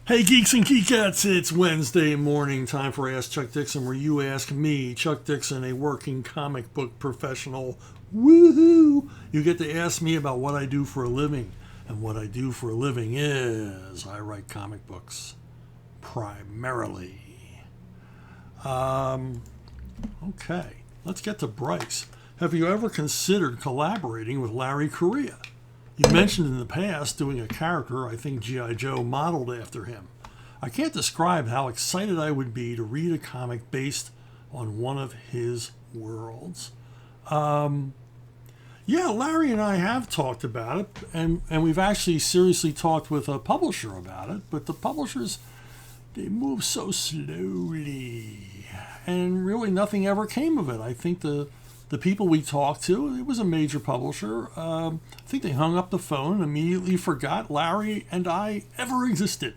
Hey geeks and geekettes, it's Wednesday morning, time for Ask Chuck Dixon, where you ask me, Chuck Dixon, a working comic book professional. Woohoo! You get to ask me about what I do for a living. And what I do for a living is I write comic books, primarily. Okay, let's get to Bryce. Have you ever considered collaborating with Larry Correia? You mentioned in the past doing a character I think G.I. Joe modeled after him. I can't describe how excited I would be to read a comic based on one of his worlds. Yeah, Larry and I have talked about it, and we've actually seriously talked with a publisher about it, but the publishers, they move so slowly, and really nothing ever came of it. I think the people we talked to, it was a major publisher. I think they hung up the phone and immediately forgot Larry and I ever existed.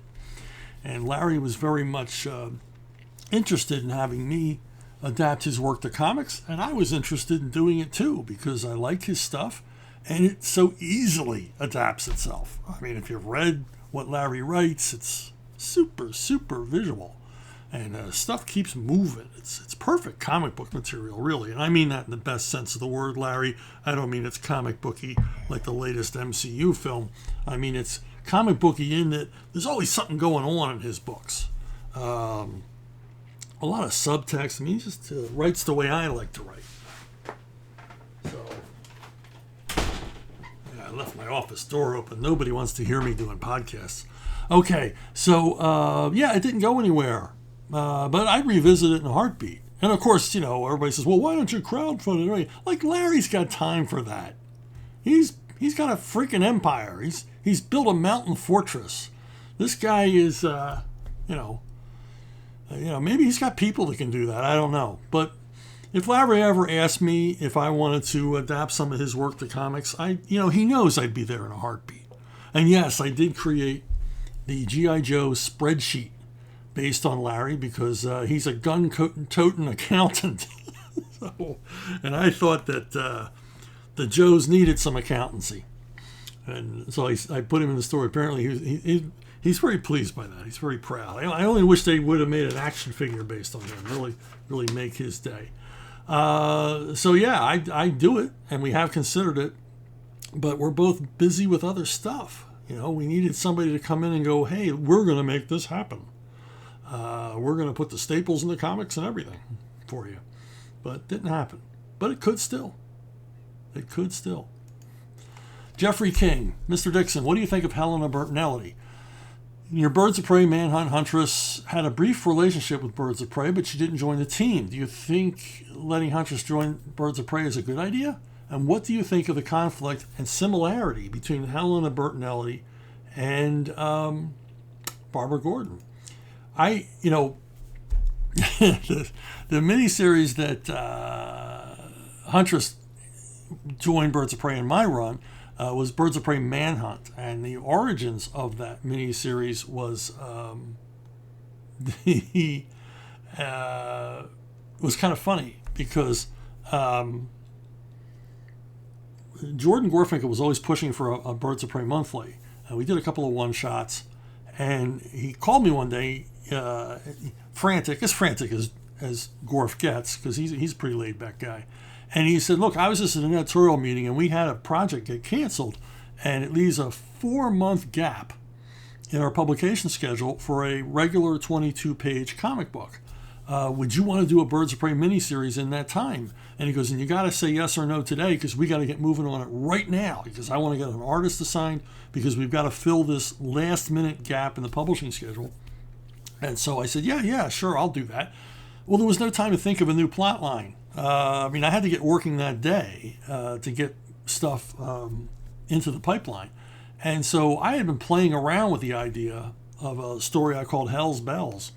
And Larry was very much interested in having me adapt his work to comics, and I was interested in doing it too because I like his stuff, and it so easily adapts itself. I mean, if you've read what Larry writes, it's super, super visual. And stuff keeps moving. It's perfect comic book material, really. And I mean that in the best sense of the word, Larry. I don't mean it's comic booky like the latest MCU film. I mean it's comic booky in that there's always something going on in his books. A lot of subtext. I mean, he just writes the way I like to write. So, yeah, I left my office door open. Nobody wants to hear me doing podcasts. Okay, so, yeah, it didn't go anywhere. But I revisit it in a heartbeat. And of course, you know, everybody says, well, why don't you crowdfund it? Like, Larry's got time for that. He's got a freaking empire. He's built a mountain fortress. This guy is, maybe he's got people that can do that. I don't know. But if Larry ever asked me if I wanted to adapt some of his work to comics, he knows I'd be there in a heartbeat. And yes, I did create the G.I. Joe spreadsheet based on Larry because he's a gun-toting accountant. And I thought that the Joes needed some accountancy. And so I put him in the story. Apparently he's very pleased by that. He's very proud. I only wish they would have made an action figure based on him. Really make his day. So yeah, I do it, and we have considered it, but we're both busy with other stuff. You know, we needed somebody to come in and go, hey, we're going to make this happen. We're going to put the staples in the comics and everything for you. But it didn't happen. But it could still. It could still. Jeffrey King, Mr. Dixon, what do you think of Helena Bertinelli? Your Birds of Prey Manhunt Huntress had a brief relationship with Birds of Prey, but she didn't join the team. Do you think letting Huntress join Birds of Prey is a good idea? And what do you think of the conflict and similarity between Helena Bertinelli and Barbara Gordon? the miniseries that Huntress joined Birds of Prey in my run was Birds of Prey Manhunt, and the origins of that miniseries was was kind of funny because Jordan Gorfinkel was always pushing for a Birds of Prey monthly. We did a couple of one-shots, and he called me one day, frantic as Gorf gets, because he's a pretty laid-back guy. And he said, look, I was just at an editorial meeting, and we had a project get canceled, and it leaves a 4-month gap in our publication schedule for a regular 22-page comic book. Would you want to do a Birds of Prey miniseries in that time? And he goes, and you got to say yes or no today because we got to get moving on it right now because I want to get an artist assigned because we've got to fill this last-minute gap in the publishing schedule. And so I said, yeah, sure, I'll do that. Well, there was no time to think of a new plot line. I had to get working that day to get stuff into the pipeline. And so I had been playing around with the idea of a story I called Hell's Bells.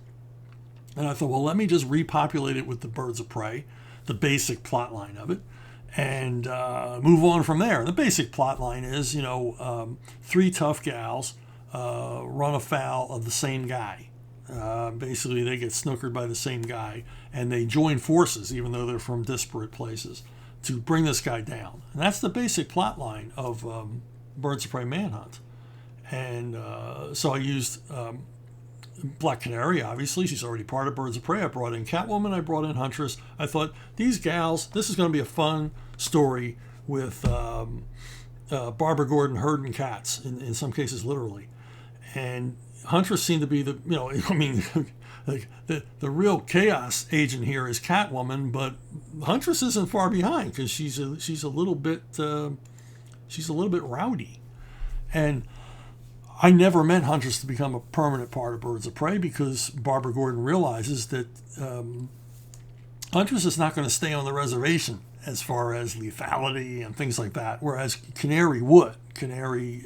And I thought, well, let me just repopulate it with the Birds of Prey, the basic plot line of it, and move on from there. The basic plot line is, 3 tough gals run afoul of the same guy. Basically, they get snookered by the same guy, and they join forces, even though they're from disparate places, to bring this guy down. And that's the basic plot line of Birds of Prey Manhunt. And so I used Black Canary, obviously, she's already part of Birds of Prey. I brought in Catwoman, I brought in Huntress. I thought, these gals, this is going to be a fun story with Barbara Gordon herding cats, in some cases literally. And Huntress seemed to be the, I mean, like the real chaos agent here is Catwoman, but Huntress isn't far behind because she's a little bit rowdy. And I never meant Huntress to become a permanent part of Birds of Prey because Barbara Gordon realizes that Huntress is not going to stay on the reservation as far as lethality and things like that, whereas Canary would.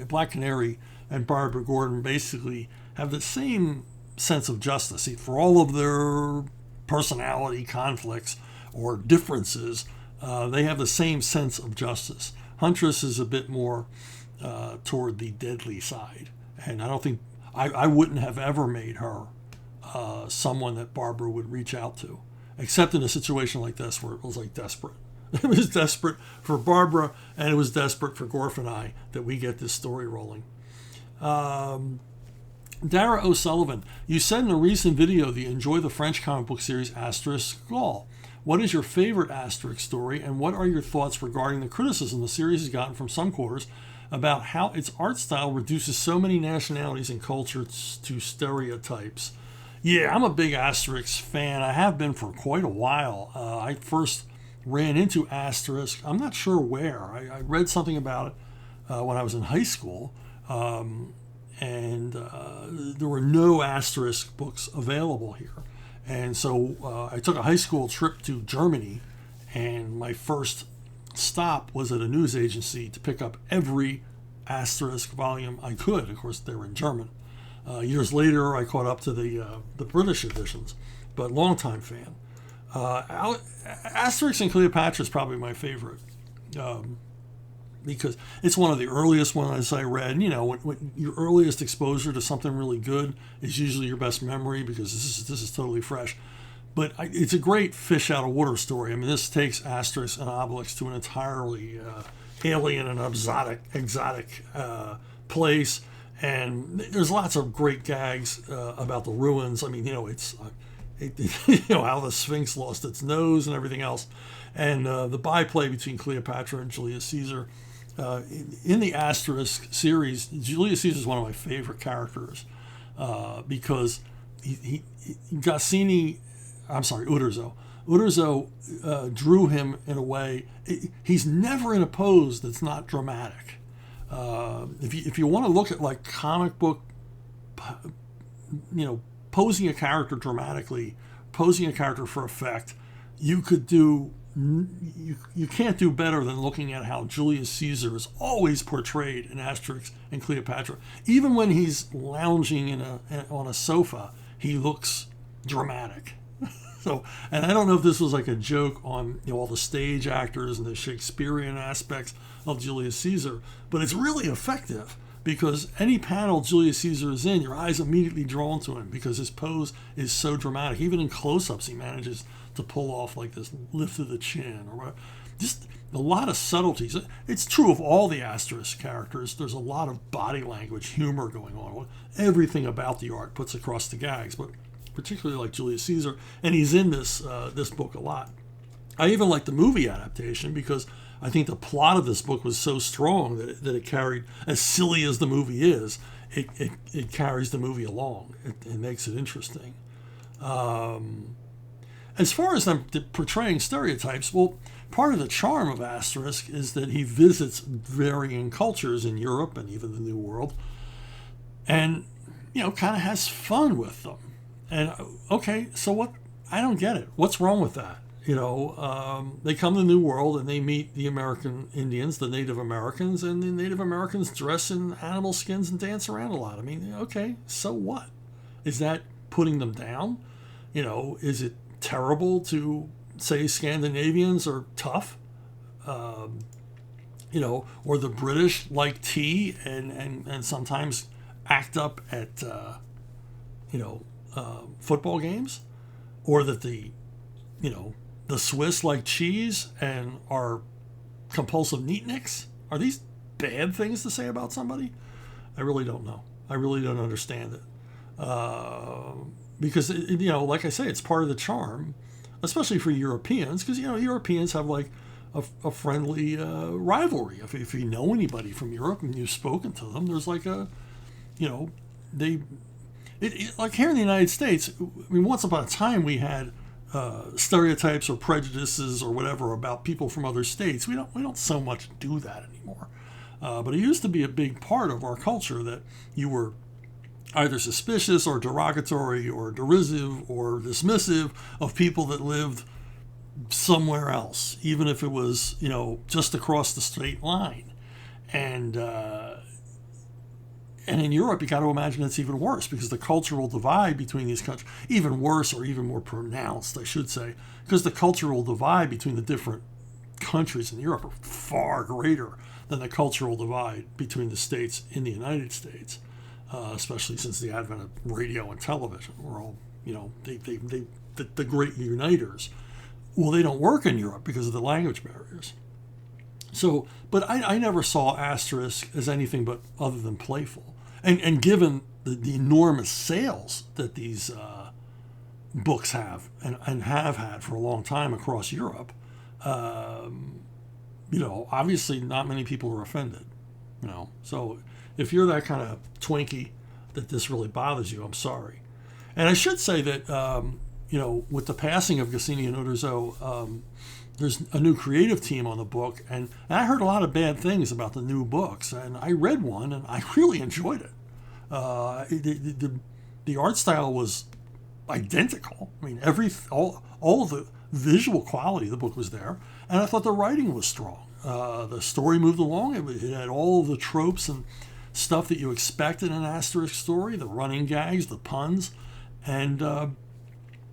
Black Canary and Barbara Gordon basically have the same sense of justice. For all of their personality conflicts or differences, they have the same sense of justice. Huntress is a bit more toward the deadly side. And I don't think, I wouldn't have ever made her someone that Barbara would reach out to, except in a situation like this where it was like desperate. It was desperate for Barbara, and it was desperate for Gorf and I that we get this story rolling. Dara O'Sullivan, you said in a recent video that you enjoy the French comic book series Asterisk. What is your favorite Asterix story, and what are your thoughts regarding the criticism the series has gotten from some quarters about how its art style reduces so many nationalities and cultures to stereotypes? Yeah, I'm a big Asterix fan. I have been for quite a while. I first ran into Asterisk, I'm not sure where. I read something about it when I was in high school, and there were no Asterisk books available here. And so I took a high school trip to Germany, and my first stop was at a news agency to pick up every Asterisk volume I could. Of course, they were in German. Years later, I caught up to the British editions, but longtime fan. Asterix and Cleopatra is probably my favorite because it's one of the earliest ones I read. When your earliest exposure to something really good is usually your best memory because this is totally fresh. But it's a great fish out of water story. I mean, this takes Asterix and Obelix to an entirely alien and exotic place. And there's lots of great gags about the ruins. I mean, how the Sphinx lost its nose and everything else. And the byplay between Cleopatra and Julius Caesar. In the Asterisk series, Julius Caesar is one of my favorite characters because Uderzo. Uderzo drew him in a way, he's never in a pose that's not dramatic. If you want to look at like comic book, posing a character dramatically, posing a character for effect, you can't do better than looking at how Julius Caesar is always portrayed in Asterix and Cleopatra. Even when he's lounging on a sofa, he looks dramatic. And I don't know if this was like a joke on all the stage actors and the Shakespearean aspects of Julius Caesar, but it's really effective because any panel Julius Caesar is in, your eyes immediately drawn to him because his pose is so dramatic. Even in close-ups, he manages to pull off like this lift of the chin or just a lot of subtleties. It's true of all the Asterisk characters. There's a lot of body language, humor going on. Everything about the art puts across the gags, but particularly like Julius Caesar, and he's in this book a lot. I even like the movie adaptation because I think the plot of this book was so strong that it carried, as silly as the movie is, it carries the movie along. It makes it interesting. As far as them portraying stereotypes, well, part of the charm of Asterisk is that he visits varying cultures in Europe and even the New World, and kind of has fun with them. And okay, so what? I don't get it. What's wrong with that? They come to the New World and they meet the American Indians, the Native Americans, and the Native Americans dress in animal skins and dance around a lot. I mean, okay, so what? Is that putting them down? Is it terrible to say Scandinavians are tough? Or the British like tea and sometimes act up at football games, or that the Swiss like cheese and are compulsive neatniks? Are these bad things to say about somebody? I really don't know. I really don't understand it. because like I say, it's part of the charm, especially for Europeans, because Europeans have like a friendly rivalry. If you know anybody from Europe and you've spoken to them, there's like they like here in the United States. I mean, once upon a time we had stereotypes or prejudices or whatever about people from other states. We don't so much do that anymore. But it used to be a big part of our culture that you were either suspicious or derogatory or derisive or dismissive of people that lived somewhere else, even if it was, just across the state line. And in Europe, you got to imagine it's even worse because the cultural divide between these countries, even worse or even more pronounced, I should say, because the cultural divide between the different countries in Europe are far greater than the cultural divide between the states in the United States, especially since the advent of radio and television. We're all, the great uniters. Well, they don't work in Europe because of the language barriers. So, but I never saw Asterisk as anything but other than playful. And given the enormous sales that these books have and have had for a long time across Europe, obviously not many people are offended. So if you're that kind of Twinkie that this really bothers you, I'm sorry. And I should say that, with the passing of Goscinny and Uderzo, there's a new creative team on the book, and I heard a lot of bad things about the new books, and I read one, and I really enjoyed it. The art style was identical. I mean, all of the visual quality of the book was there, and I thought the writing was strong. The story moved along. It had all of the tropes and stuff that you expect in an Asterix story, the running gags, the puns, and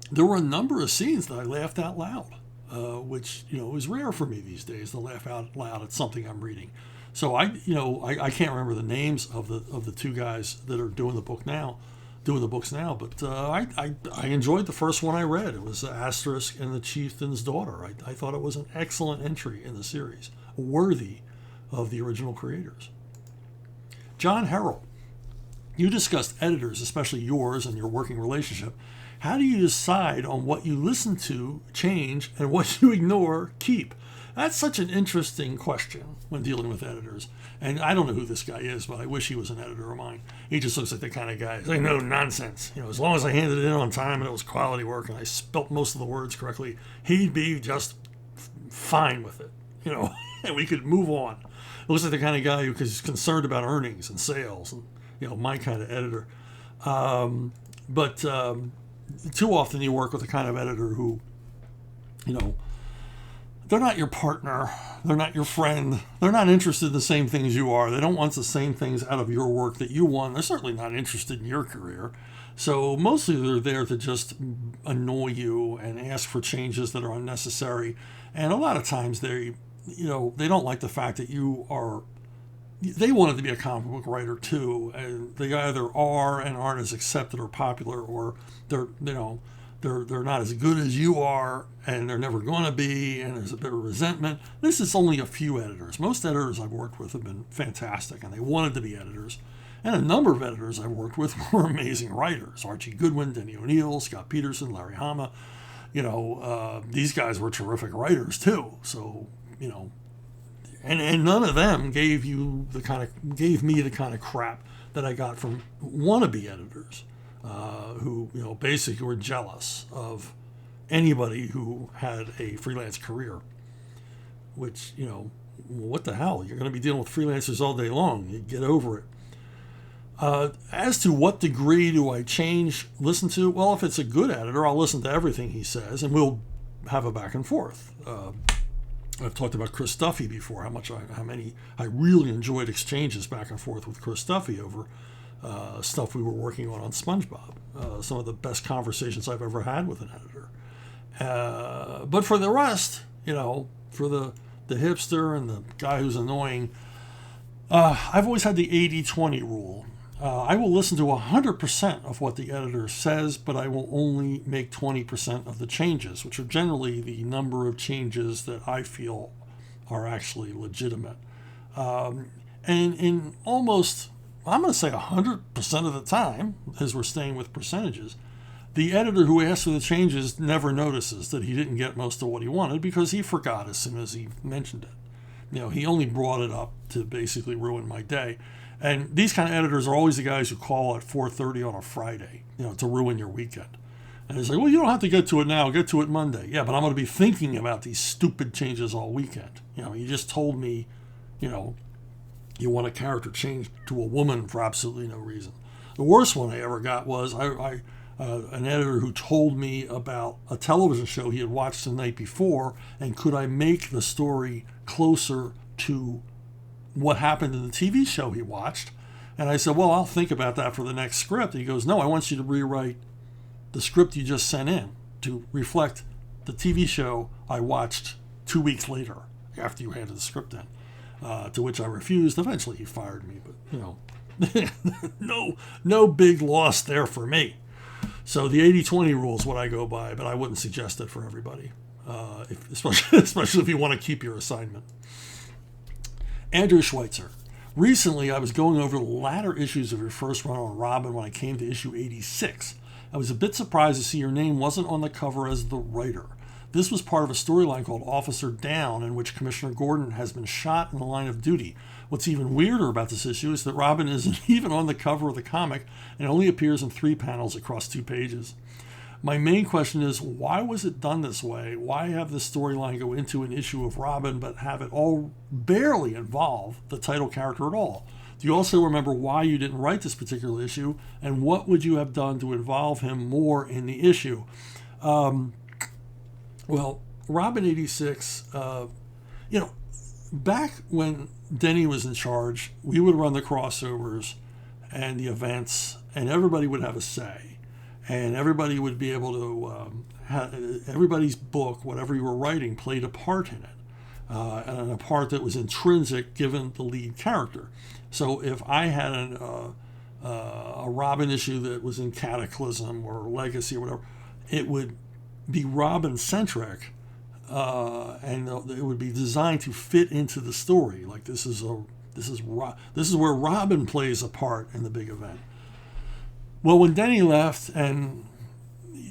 there were a number of scenes that I laughed out loud. Which is rare for me these days to laugh out loud at something I'm reading. So I can't remember the names of the two guys that are doing the books now, but I enjoyed the first one I read. It was Asterisk and the Chieftain's Daughter. I thought it was an excellent entry in the series, worthy of the original creators. John Harrell, you discussed editors, especially yours and your working relationship. How do you decide on what you listen to, change, and what you ignore, keep? That's such an interesting question when dealing with editors. And I don't know who this guy is, but I wish he was an editor of mine. He just looks like the kind of guy, like, no nonsense. As long as I handed it in on time and it was quality work and I spelt most of the words correctly, he'd be just fine with it, and we could move on. It looks like the kind of guy who is concerned about earnings and sales and, my kind of editor. But too often you work with a kind of editor who, they're not your partner, they're not your friend, they're not interested in the same things you are, they don't want the same things out of your work that you want, they're certainly not interested in your career. So mostly they're there to just annoy you and ask for changes that are unnecessary. And a lot of times they don't like the fact that they wanted to be a comic book writer too, and they either are and aren't as accepted or popular, or they're not as good as you are, and they're never going to be, and there's a bit of resentment. This is only a few editors. Most editors I've worked with have been fantastic, and they wanted to be editors. And a number of editors I've worked with were amazing writers: Archie Goodwin, Denny O'Neil, Scott Peterson, Larry Hama. These guys were terrific writers too. So And none of them gave me the kind of crap that I got from wannabe editors, who basically were jealous of anybody who had a freelance career. Which what the hell? You're going to be dealing with freelancers all day long. You get over it. As to what degree do I listen to? Well, if it's a good editor, I'll listen to everything he says, and we'll have a back and forth. I've talked about Chris Duffy before, how many I really enjoyed exchanges back and forth with Chris Duffy over stuff we were working on SpongeBob. Some of the best conversations I've ever had with an editor. But for the rest, for the hipster and the guy who's annoying, I've always had the 80-20 rule. I will listen to 100% of what the editor says, but I will only make 20% of the changes, which are generally the number of changes that I feel are actually legitimate. And in almost I'm going to say 100% of the time, as we're staying with percentages, the editor who asked for the changes never notices that he didn't get most of what he wanted because he forgot as soon as he mentioned it. He only brought it up to basically ruin my day. And these kind of editors are always the guys who call at 4:30 on a Friday, to ruin your weekend. And it's like, well, you don't have to get to it now. Get to it Monday. Yeah, but I'm going to be thinking about these stupid changes all weekend. You just told me, you want a character changed to a woman for absolutely no reason. The worst one I ever got was an editor who told me about a television show he had watched the night before, and could I make the story closer to what happened in the TV show he watched. And I said, well, I'll think about that for the next script. He goes, no, I want you to rewrite the script you just sent in to reflect the TV show I watched 2 weeks later after you handed the script in. To which I refused. Eventually he fired me, but no big loss there for me. So the 80-20 rule is what I go by, but I wouldn't suggest it for everybody, especially if you want to keep your assignment. Andrew Schweitzer. Recently, I was going over the latter issues of your first run on Robin when I came to issue 86. I was a bit surprised to see your name wasn't on the cover as the writer. This was part of a storyline called Officer Down, in which Commissioner Gordon has been shot in the line of duty. What's even weirder about this issue is that Robin isn't even on the cover of the comic and only appears in 3 panels across 2 pages. My main question is, why was it done this way? Why have this storyline go into an issue of Robin but have it all barely involve the title character at all? Do you also remember why you didn't write this particular issue, and what would you have done to involve him more in the issue? Well, Robin 86, back when Denny was in charge, we would run the crossovers and the events, and everybody would have a say. And everybody would be able to, everybody's book, whatever you were writing, played a part in it. And a part that was intrinsic given the lead character. So if I had a Robin issue that was in Cataclysm or Legacy or whatever, it would be Robin-centric, and it would be designed to fit into the story. Like this is where Robin plays a part in the big event. Well, when Denny left, and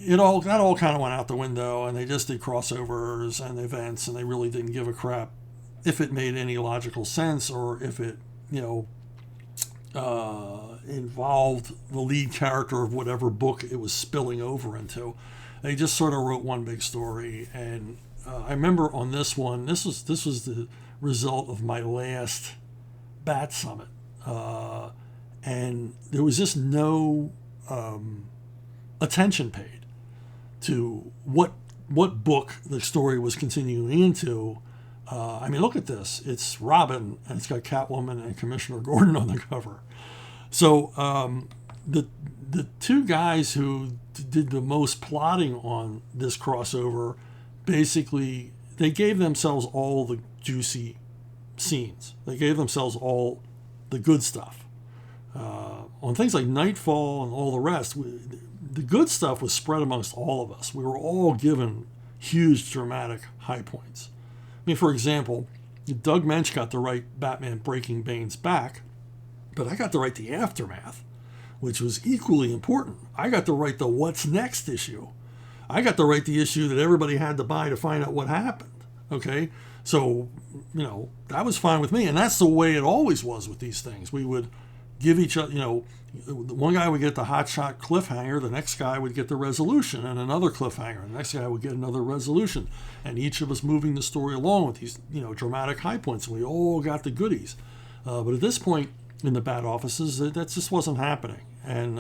that all kind of went out the window, and they just did crossovers and events, and they really didn't give a crap if it made any logical sense or if it involved the lead character of whatever book it was spilling over into. They just sort of wrote one big story, and I remember on this one, this was the result of my last Bat Summit, and there was just no attention paid to what book the story was continuing into. I mean, look at this. It's Robin, and it's got Catwoman and Commissioner Gordon on the cover. So the 2 guys who did the most plotting on this crossover, basically, they gave themselves all the juicy scenes. They gave themselves all the good stuff. On things like Nightfall and all the rest, the good stuff was spread amongst all of us. We were all given huge dramatic high points. I mean, for example, Doug Mensch got to write Batman Breaking Bane's back, but I got to write the aftermath, which was equally important. I got to write the what's next issue. I got to write the issue that everybody had to buy to find out what happened. Okay? So, that was fine with me. And that's the way it always was with these things. We would give each other, one guy would get the hotshot cliffhanger, the next guy would get the resolution, and another cliffhanger, the next guy would get another resolution. And each of us moving the story along with these, dramatic high points. And we all got the goodies. But at this point in the Bat offices, that just wasn't happening. And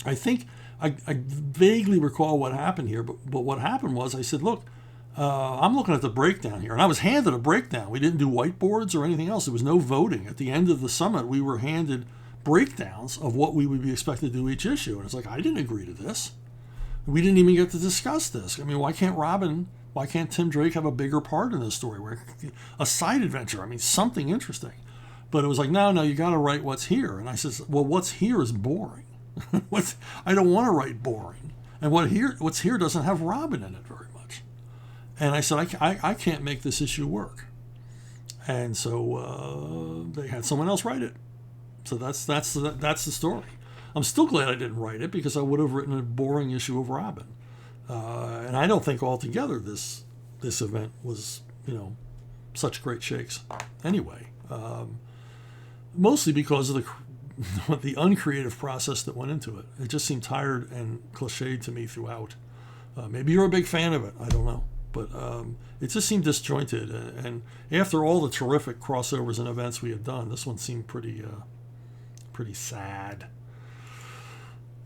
I think I vaguely recall what happened here, but what happened was I said, look, I'm looking at the breakdown here. And I was handed a breakdown. We didn't do whiteboards or anything else. There was no voting. At the end of the summit, we were handed breakdowns of what we would be expected to do each issue. And it's like, I didn't agree to this. We didn't even get to discuss this. I mean, why can't Tim Drake have a bigger part in this story? Where a side adventure, something interesting. But it was like, no, you got to write what's here. And I says, well, what's here is boring. I don't want to write boring. And what's here doesn't have Robin in it very much. And I said, I can't make this issue work. And so they had someone else write it. So that's the story. I'm still glad I didn't write it because I would have written a boring issue of Robin. And I don't think altogether this event was, such great shakes. Anyway, mostly because of the uncreative process that went into it. It just seemed tired and cliched to me throughout. Maybe you're a big fan of it. I don't know. But it just seemed disjointed. And after all the terrific crossovers and events we had done, this one seemed pretty sad.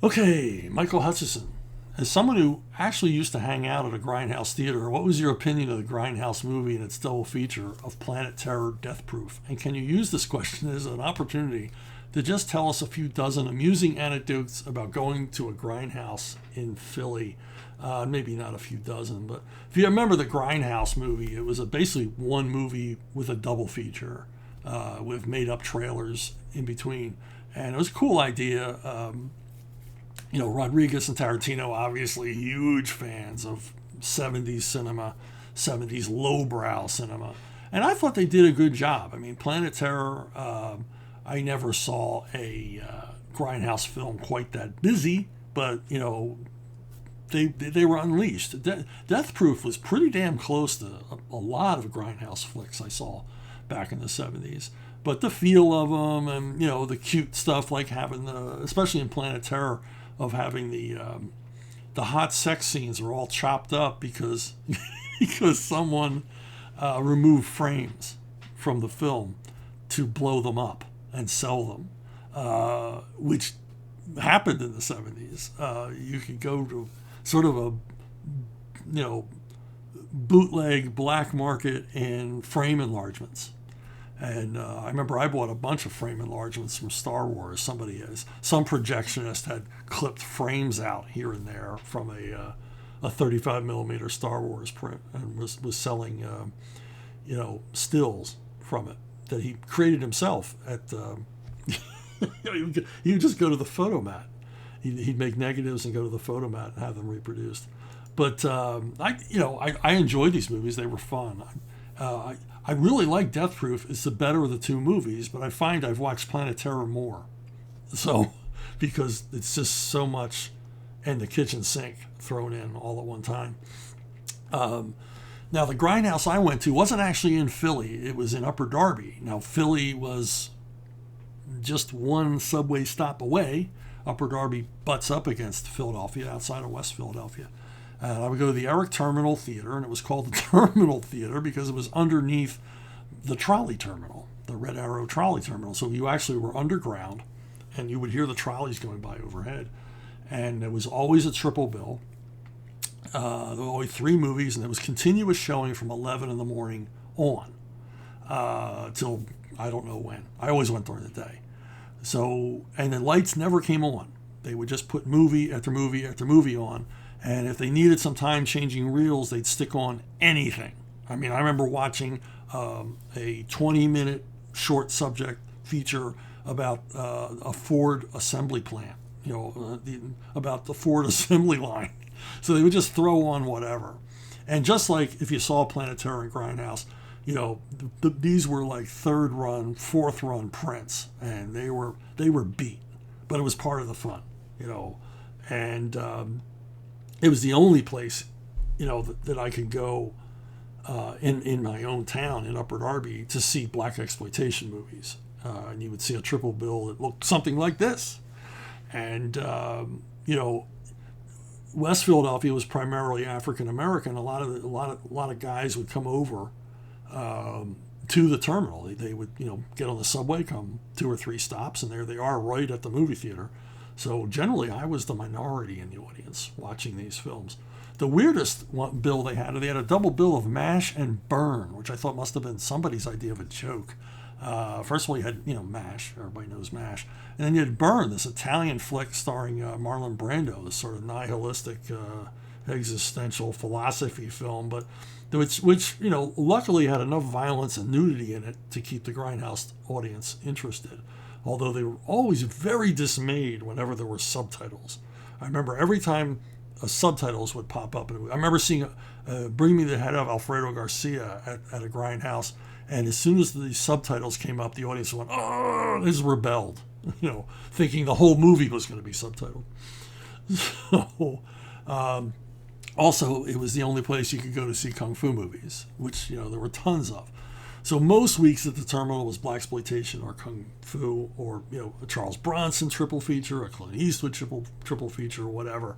Okay, Michael Hutchison. As someone who actually used to hang out at a Grindhouse theater, what was your opinion of the Grindhouse movie and its double feature of Planet Terror, Death Proof? And can you use this question as an opportunity to just tell us a few dozen amusing anecdotes about going to a Grindhouse in Philly? Maybe not a few dozen, but if you remember the Grindhouse movie, it was basically one movie with a double feature with made-up trailers in between. And it was a cool idea. Rodriguez and Tarantino, obviously huge fans of 70s cinema, 70s lowbrow cinema. And I thought they did a good job. I mean, Planet Terror, I never saw a Grindhouse film quite that busy, but, they were unleashed. Death Proof was pretty damn close to a lot of Grindhouse flicks I saw back in the 70s. But the feel of them and, the cute stuff like having especially in Planet Terror, of having the hot sex scenes are all chopped up because someone removed frames from the film to blow them up and sell them, which happened in the 70s. You could go to sort of a bootleg black market in frame enlargements. And I remember I bought a bunch of frame enlargements from Star Wars. Some projectionist had clipped frames out here and there from a 35 millimeter Star Wars print and was selling, stills from it that he created himself at. He would just go to the photomat. He'd make negatives and go to the photomat and have them reproduced. But I enjoyed these movies. They were fun. I really like Death Proof. It's the better of the two movies, but I find I've watched Planet Terror more. So, because it's just so much and the kitchen sink thrown in all at one time. Now, the Grindhouse I went to wasn't actually in Philly. It was in Upper Darby. Now, Philly was just one subway stop away. Upper Darby butts up against Philadelphia, outside of West Philadelphia. And I would go to the Eric Terminal Theater, and it was called the Terminal Theater because it was underneath the trolley terminal, the Red Arrow trolley terminal. So you actually were underground, and you would hear the trolleys going by overhead. And it was always a triple bill. There were always 3 movies, and there was continuous showing from 11 in the morning on till I don't know when. I always went during the day. So, and the lights never came on. They would just put movie after movie after movie on. And if they needed some time changing reels, they'd stick on anything. I mean, I remember watching a 20-minute short subject feature about a Ford assembly plant, about the Ford assembly line. So they would just throw on whatever. And just like if you saw Planet Terror and Grindhouse, these were like 3rd run, 4th run prints, and they were beat, but it was part of the fun, and it was the only place, that I could go in my own town in Upper Darby to see black exploitation movies, and you would see a triple bill that looked something like this, and West Philadelphia was primarily African American. A lot of guys would come over to the terminal. They would, get on the subway, come 2 or 3 stops, and there they are right at the movie theater. So generally, I was the minority in the audience watching these films. The weirdest bill they had a double bill of MASH and Burn, which I thought must have been somebody's idea of a joke. First of all, you had, MASH. Everybody knows MASH. And then you had Burn, this Italian flick starring Marlon Brando, this sort of nihilistic existential philosophy film, but which luckily had enough violence and nudity in it to keep the Grindhouse audience interested, although they were always very dismayed whenever there were subtitles. I remember every time subtitles would pop up, I remember seeing Bring Me the Head of Alfredo Garcia at a Grindhouse, and as soon as the subtitles came up, the audience went, "Oh!" They just rebelled. thinking the whole movie was going to be subtitled. So, also, it was the only place you could go to see kung fu movies, which there were tons of. So most weeks at the terminal was blaxploitation or kung fu, or a Charles Bronson triple feature, a Clint Eastwood triple feature, or whatever.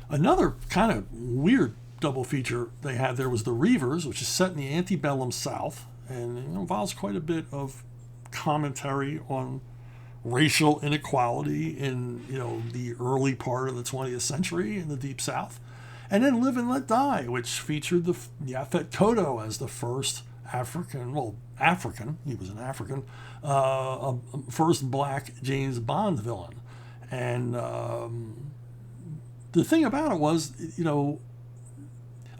Another kind of weird double feature they had there was The Reivers, which is set in the antebellum South, and involves quite a bit of commentary on racial inequality in the early part of the 20th century in the Deep South. And then Live and Let Die, which featured the Yaphet Kotto as the first African, he was an African, first black James Bond villain. And the thing about it was, Live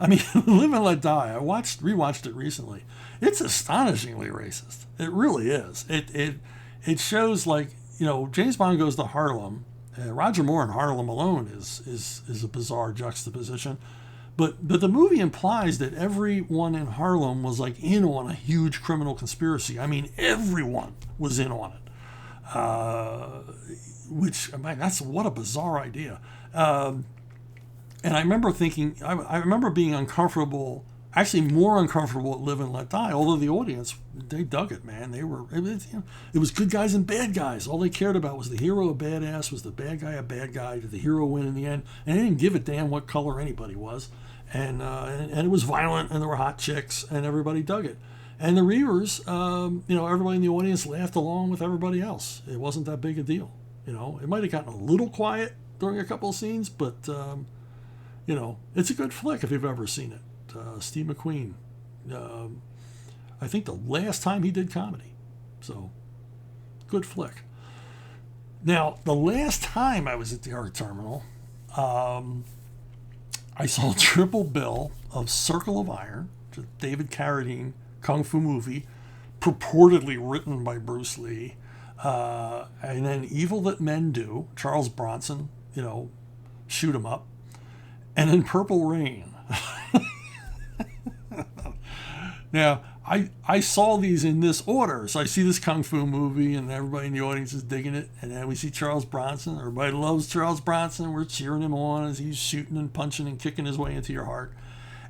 and Let Die, I rewatched it recently. It's astonishingly racist. It really is. It shows, James Bond goes to Harlem. Roger Moore in Harlem alone is a bizarre juxtaposition. But the movie implies that everyone in Harlem was in on a huge criminal conspiracy. I mean, everyone was in on it. What a bizarre idea. And I remember thinking, I remember being uncomfortable, actually more uncomfortable at Live and Let Die, although the audience, they dug it, man. It was good guys and bad guys. All they cared about was the hero a badass, was the bad guy a bad guy, did the hero win in the end? And they didn't give a damn what color anybody was. And it was violent, and there were hot chicks, and everybody dug it. And the Reivers, everybody in the audience laughed along with everybody else. It wasn't that big a deal. It might have gotten a little quiet during a couple of scenes, but it's a good flick if you've ever seen it. Steve McQueen, I think the last time he did comedy. So, good flick. Now, the last time I was at the art terminal, I saw a triple bill of Circle of Iron, which is a David Carradine kung fu movie, purportedly written by Bruce Lee, and then Evil That Men Do, Charles Bronson, shoot 'em up, and then Purple Rain. Now, I saw these in this order. So I see this kung fu movie, and everybody in the audience is digging it. And then we see Charles Bronson. Everybody loves Charles Bronson. We're cheering him on as he's shooting and punching and kicking his way into your heart.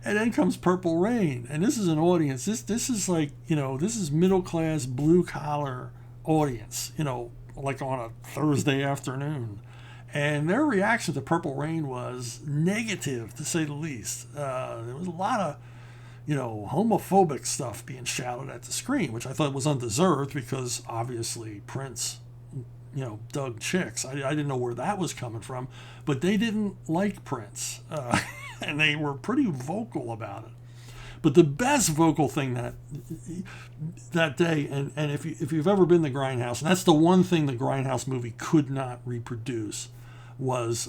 And then comes Purple Rain. And this is an audience. This is this is middle class, blue collar audience, like on a Thursday afternoon. And their reaction to Purple Rain was negative, to say the least. There was a lot of homophobic stuff being shouted at the screen, which I thought was undeserved because obviously Prince, dug chicks. I didn't know where that was coming from, but they didn't like Prince, and they were pretty vocal about it. But the best vocal thing that day, and if you've ever been to Grindhouse, and that's the one thing the Grindhouse movie could not reproduce, was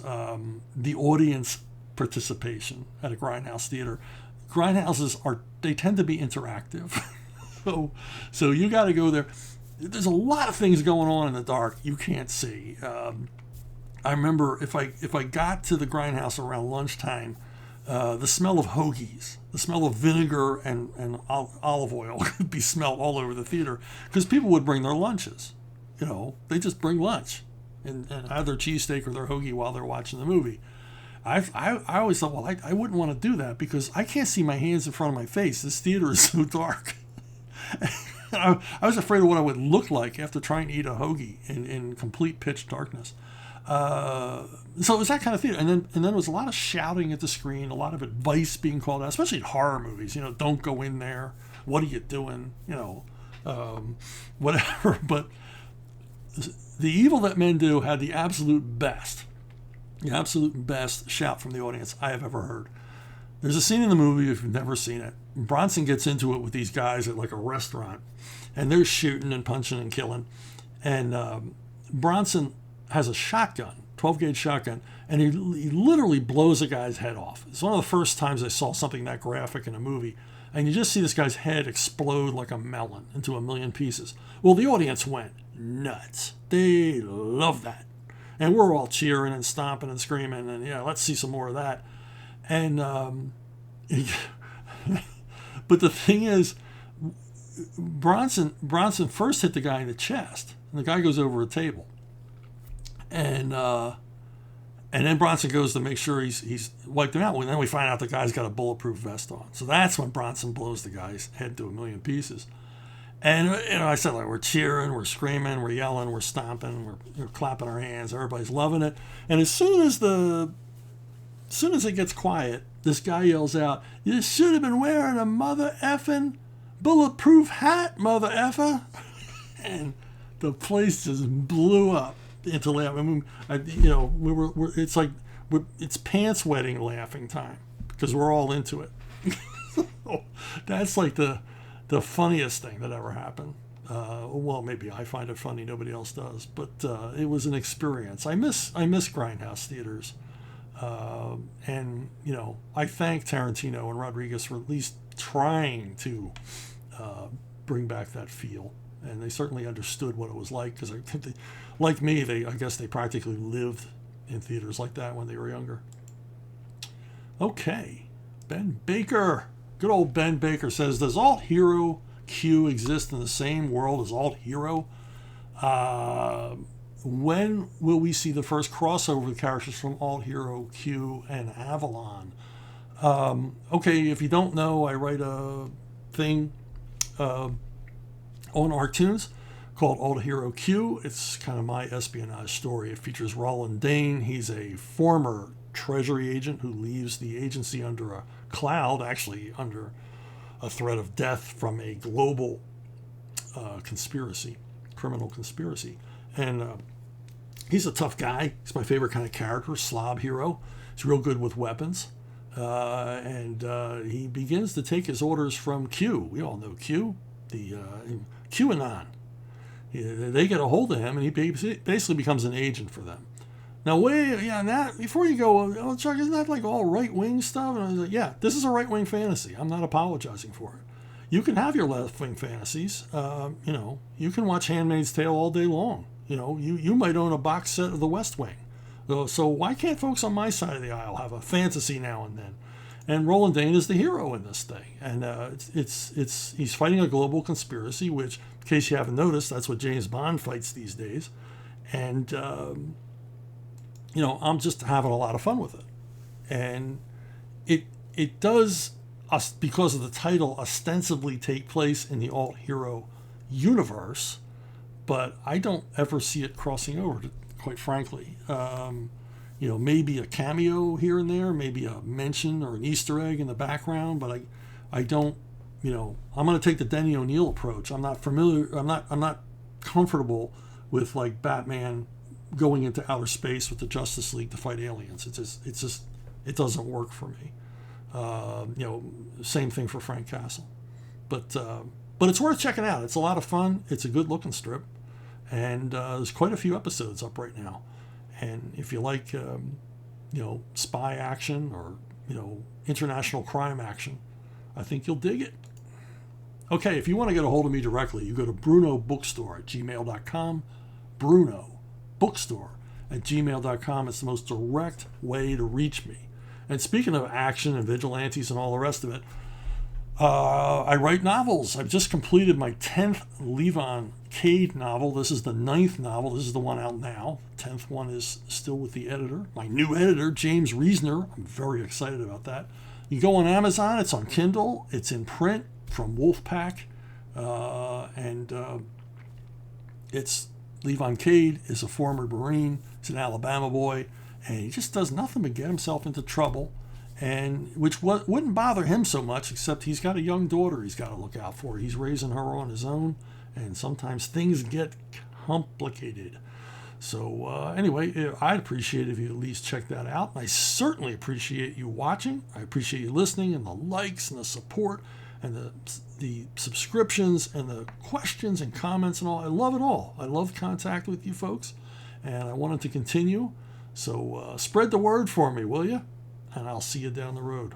the audience participation at a Grindhouse theater. Grindhouses they tend to be interactive. so you got to go there. There's a lot of things going on in the dark you can't see. I remember if I got to the Grindhouse around lunchtime, the smell of hoagies, the smell of vinegar and olive oil could be smelled all over the theater because people would bring their lunches. They just bring lunch and have their cheesesteak or their hoagie while they're watching the movie. I always thought, well, I wouldn't want to do that because I can't see my hands in front of my face. This theater is so dark. I was afraid of what I would look like after trying to eat a hoagie in complete pitch darkness. So it was that kind of theater. And then there was a lot of shouting at the screen, a lot of advice being called out, especially in horror movies. Don't go in there. What are you doing? Whatever. But the Evil That Men Do had the absolute best shout from the audience I have ever heard. There's a scene in the movie, if you've never seen it, Bronson gets into it with these guys at like a restaurant, and they're shooting and punching and killing, and Bronson has a shotgun, 12-gauge shotgun, and he literally blows a guy's head off. It's one of the first times I saw something that graphic in a movie, and you just see this guy's head explode like a melon into a million pieces. Well, the audience went nuts. They loved that. And we're all cheering and stomping and screaming, and let's see some more of that. And but the thing is, Bronson first hit the guy in the chest, and the guy goes over a table. And then Bronson goes to make sure he's wiped him out. And then we find out the guy's got a bulletproof vest on. So that's when Bronson blows the guy's head to a million pieces. And I said, like, we're cheering, we're screaming, we're yelling, we're stomping, we're clapping our hands. Everybody's loving it. And as soon as it gets quiet, this guy yells out, "You should have been wearing a mother effing bulletproof hat, mother effer." And the place just blew up into laughing. I mean, it's pants wetting laughing time because we're all into it. That's like the funniest thing that ever happened. Well, maybe I find it funny, nobody else does, but it was an experience. I miss Grindhouse theaters, and I thank Tarantino and Rodriguez for at least trying to bring back that feel. And they certainly understood what it was like because I think like me, I guess they practically lived in theaters like that when they were younger. Okay, Ben Baker. Good old Ben Baker says, does Alt Hero Q exist in the same world as Alt Hero? When will we see the first crossover with characters from Alt Hero Q and Avalon? Okay, if you don't know, I write a thing on Arctoons called Alt Hero Q. It's kind of my espionage story. It features Roland Dane. He's a former Treasury agent who leaves the agency under a cloud, actually under a threat of death from a global criminal conspiracy. And he's a tough guy. He's my favorite kind of character, slob hero. He's real good with weapons. And he begins to take his orders from Q. We all know Q, the QAnon. They get a hold of him, and he basically becomes an agent for them. Now, before you go, oh, Chuck, isn't that like all right-wing stuff? And I was like, yeah, this is a right-wing fantasy. I'm not apologizing for it. You can have your left-wing fantasies. You can watch Handmaid's Tale all day long. You might own a box set of The West Wing. So why can't folks on my side of the aisle have a fantasy now and then? And Roland Dane is the hero in this thing, and he's fighting a global conspiracy, which, in case you haven't noticed, that's what James Bond fights these days. And I'm just having a lot of fun with it, and it does, because of the title, ostensibly take place in the Alt Hero universe, but I don't ever see it crossing over, quite frankly. Maybe a cameo here and there, maybe a mention or an Easter egg in the background, but I don't, I'm going to take the Denny O'Neil approach. I'm not comfortable with like Batman going into outer space with the Justice League to fight aliens. It doesn't work for me. Same thing for Frank Castle, but it's worth checking out. It's a lot of fun. It's a good looking strip, and there's quite a few episodes up right now. And if you like, spy action or, international crime action, I think you'll dig it. Okay, if you want to get a hold of me directly, you go to brunobookstore@gmail.com. Bruno Bookstore @gmail.com. It's the most direct way to reach me. And speaking of action and vigilantes and all the rest of it, I write novels. I've just completed my 10th Levon Cade novel. This is the 9th novel. This is the one out now. The 10th one is still with the editor, my new editor, James Reesner. I'm very excited about that. You go on Amazon. It's on Kindle. It's in print from Wolfpack. It's Levon Cade is a former Marine. He's an Alabama boy, and he just does nothing but get himself into trouble. And which wouldn't bother him so much, except he's got a young daughter he's got to look out for. He's raising her on his own, and sometimes things get complicated. So anyway, I'd appreciate it if you at least check that out. And I certainly appreciate you watching. I appreciate you listening, and the likes and the support and the subscriptions and the questions and comments and all. I love it all. I love contact with you folks, and I want it to continue. So spread the word for me, will you? And I'll see you down the road.